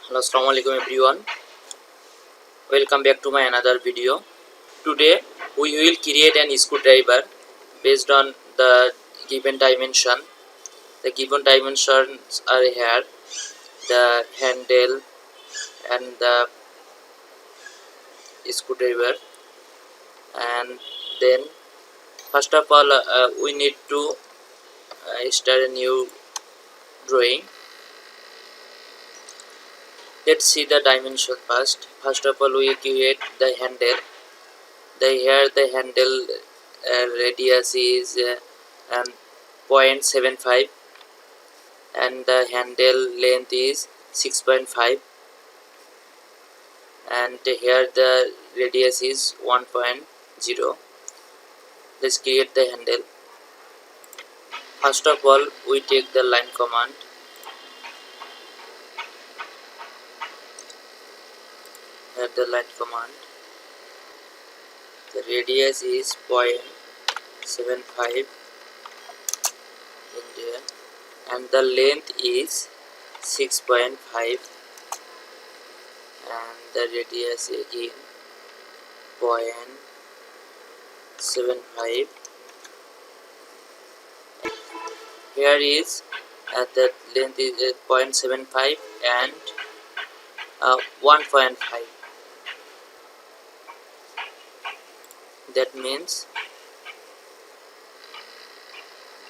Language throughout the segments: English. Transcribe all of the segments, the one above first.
Hello, assalamu alaikum everyone. Welcome back to my another video. Today we will create an screwdriver based on the given dimension. The given dimensions are here: the handle and the screwdriver. And then first of all, we need to start a new drawing. Let's see the dimension first. First of all, we create the handle. The handle radius is 0.75 and the handle length is 6.5, and here the radius is 1.0. Let's create the handle. First of all, we take the line command. Here the line command. The radius is 0.75 in there, and the length is 6.5, and the radius again 0.75. Here is the length is 0.75 and 1.5. That means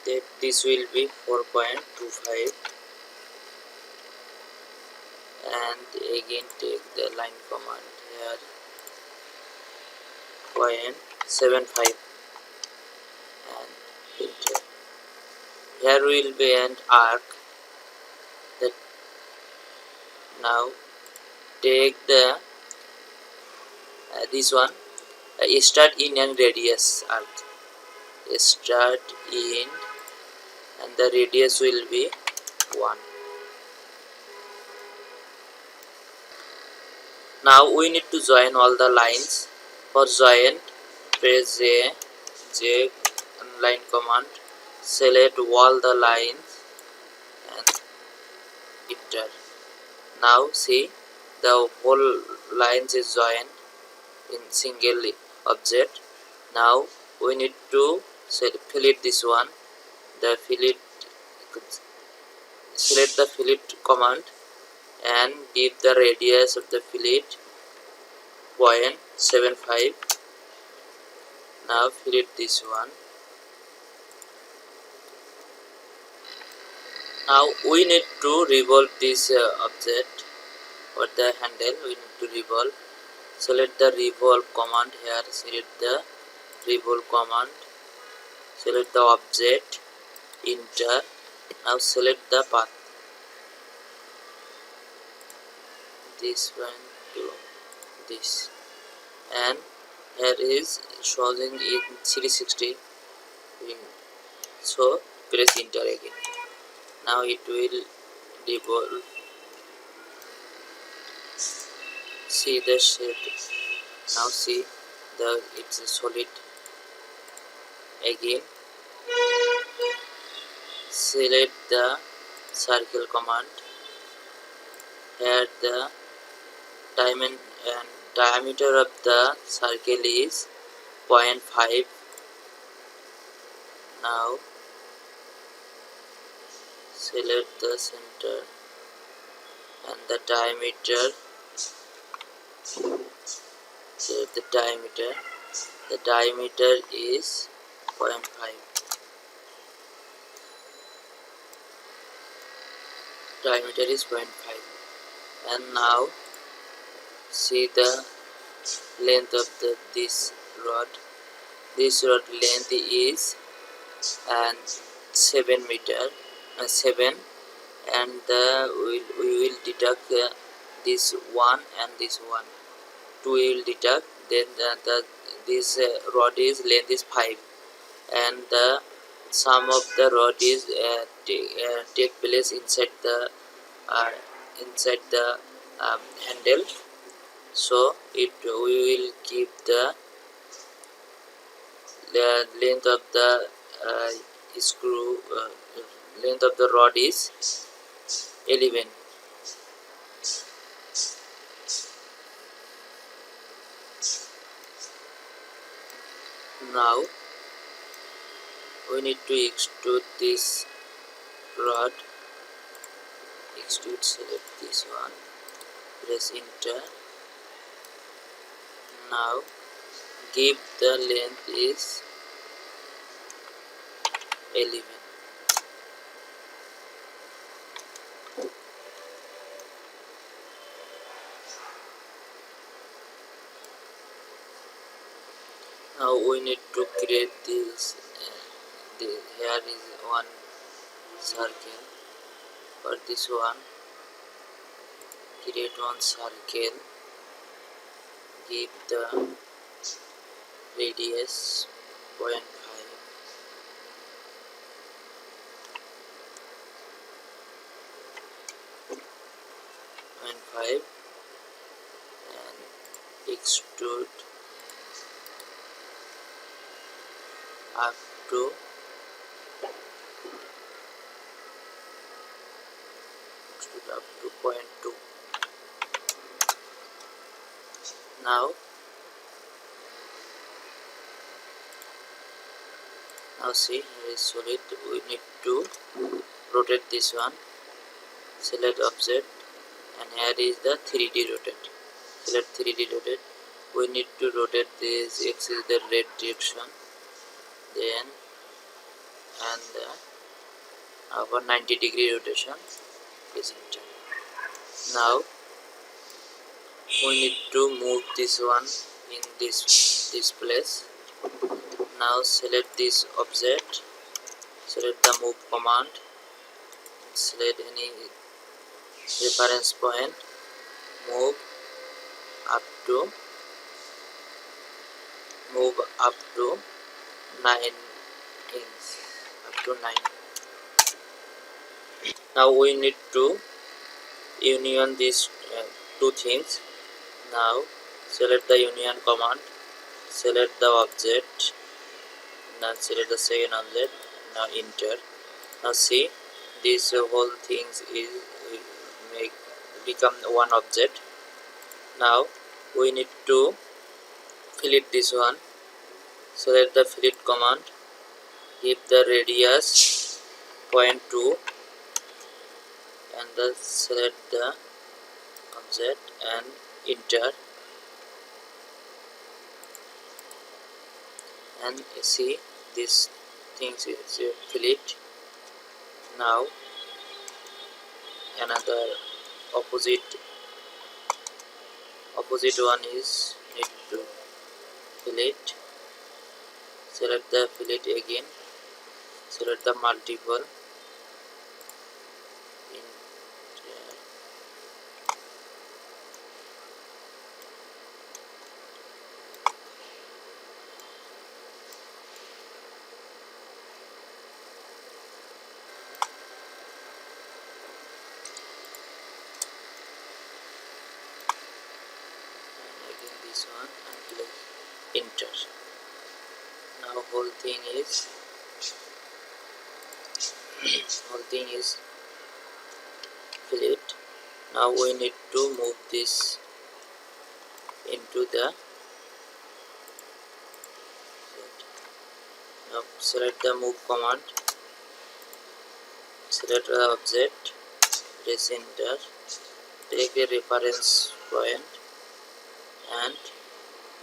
that this will be 4.25, and again take the line command here 0.75 and enter. Here will be an arc. That now take the this one, start in and radius arc. Start in and the radius will be 1. Now we need to join all the lines. For join, press J line command, select all the lines and enter. Now see, the whole lines is joined in single object. Now we need to fillet this one. The fillet, select the fillet command and give the radius of the fillet 0.75. Now fillet this one. Now we need to revolve this object or the handle. We need to revolve. Select the revolve command here. Select the revolve command. Select the object. Enter. Now select the path. This one to this, and here is showing in 360. So press enter again. Now it will revolve. See the shape. Now see it's solid. Again select the circle command. Here the diameter of the circle is 0.5. Now select the center and the diameter. Select the diameter. The diameter is 0.5. Diameter is 0.5. And now see the length of this rod. This rod length is 7 meter, 7, and we will deduct this one and this one. 2 we will deduct. Then this rod is length is 5, and the sum of the rod is take place inside the handle. So we will keep the length of the length of the rod is 11. Now we need to extrude this rod. Extrude, select this one, press enter. Now give the length is 11. Now we need to create this. Here is one circle. For this one, create one circle. Give the radius 0.5. And extrude up to 0.2. Now see, here is solid. We need to rotate this one. Select object, and here is the 3D rotate. Select 3D rotate. We need to rotate this X is the red direction, then and our 90-degree rotation is enter. Now we need to move this one in this place. Now select this object, select the move command, select any reference point, move up to 9 inches, up to 9. Now we need to union these two things. Now select the union command, select the object, now select the second object, now enter. Now see, this whole things is become one object. Now we need to fillet this one. Select the fillet command, give the radius 0.2, and then select the object and enter. And see, this things is fillet. Now another opposite one is need to fillet. Select the fillet again, select the multiple, this one, and click enter. Now whole thing is fillet. Now we need to move this into the set. Now select the move command, select the object, press enter, take a reference point and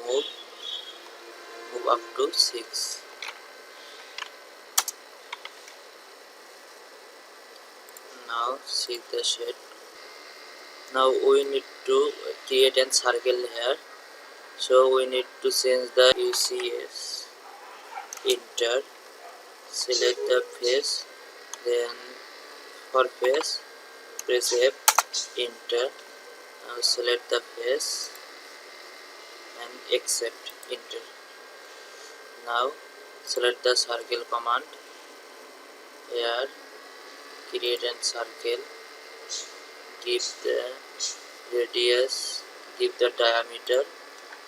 move up to 6. Now see the shape. Now we need to create a circle here, so we need to change the UCS. Enter, select the face, then for face press F, enter. Now select the face and accept, enter. Now select the circle command. Here create a circle, give the radius, give the diameter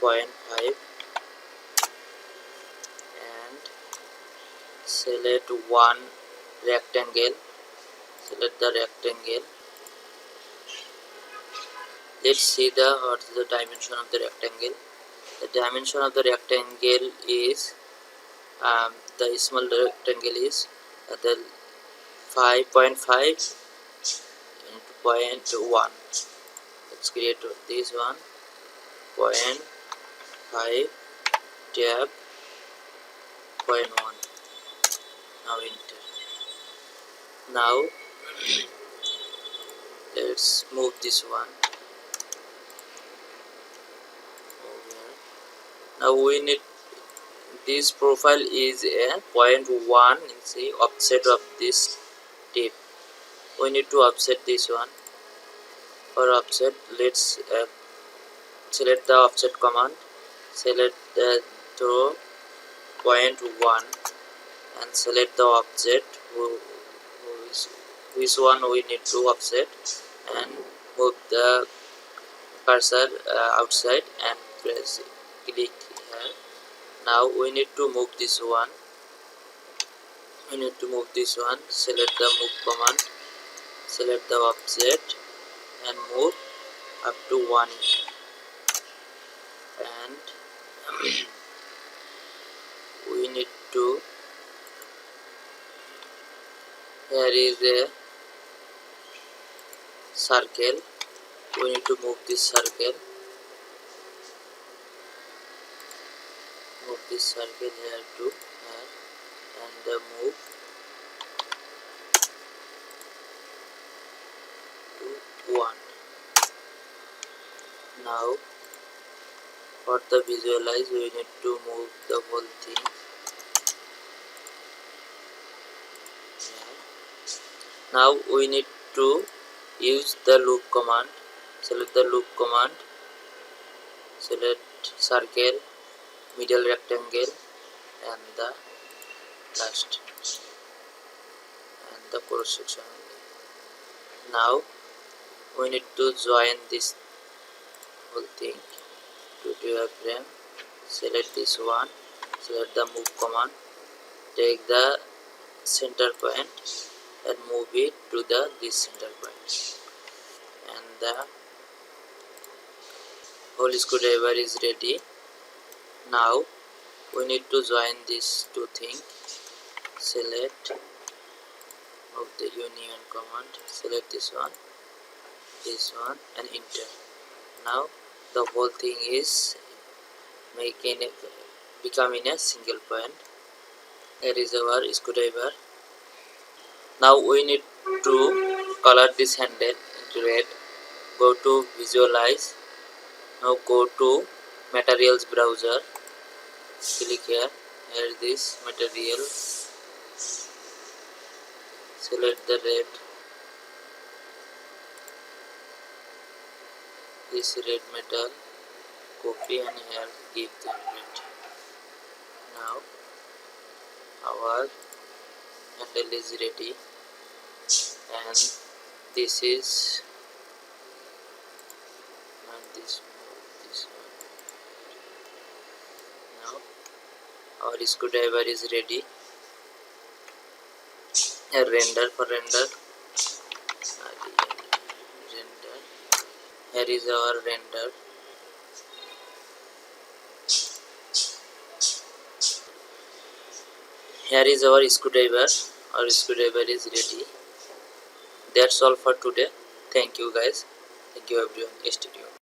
0.5, and select one rectangle. Select the rectangle. Let's see what is the dimension of the rectangle. The dimension of the rectangle is the small rectangle is the 5.5 into point 1. Let's create this one, point 5 tab point 1. Now enter. Now let's move this one over here. Now we need, this profile is a point 1 in the offset of this tip. We need to offset this one. For offset, let's select the offset command, select the throw point 1 and select the object which one we need to offset, and move the cursor outside and press click here. Now we need to move this one. Select the move command, select the object and move up to 1 inch. And we need to, here is a circle, we need to move this circle, here to here, and move to 1. Now for the visualize, we need to move the whole thing here. Now we need to use the loop command. Select the loop command, select circle, middle rectangle and the last and the cross section. Now we need to join this whole thing to diagram. Select this one, select the move command, take the center point and move it to this center point, and the whole screwdriver is ready. Now we need to join these two things. Select of the union command, select this one and enter. Now the whole thing is becoming a single point. Here is our screwdriver. Now we need to color this handle into red. Go to visualize. Now go to materials browser. Click here. Here this material. Select the red. This red metal. Copy and here give the red. Now our handle is ready, and this is this one. Now our screwdriver is ready. A render for render. Here is our render. Here is our screwdriver. Our screwdriver is ready. That's all for today. Thank you guys. Thank you everyone. Stay tuned.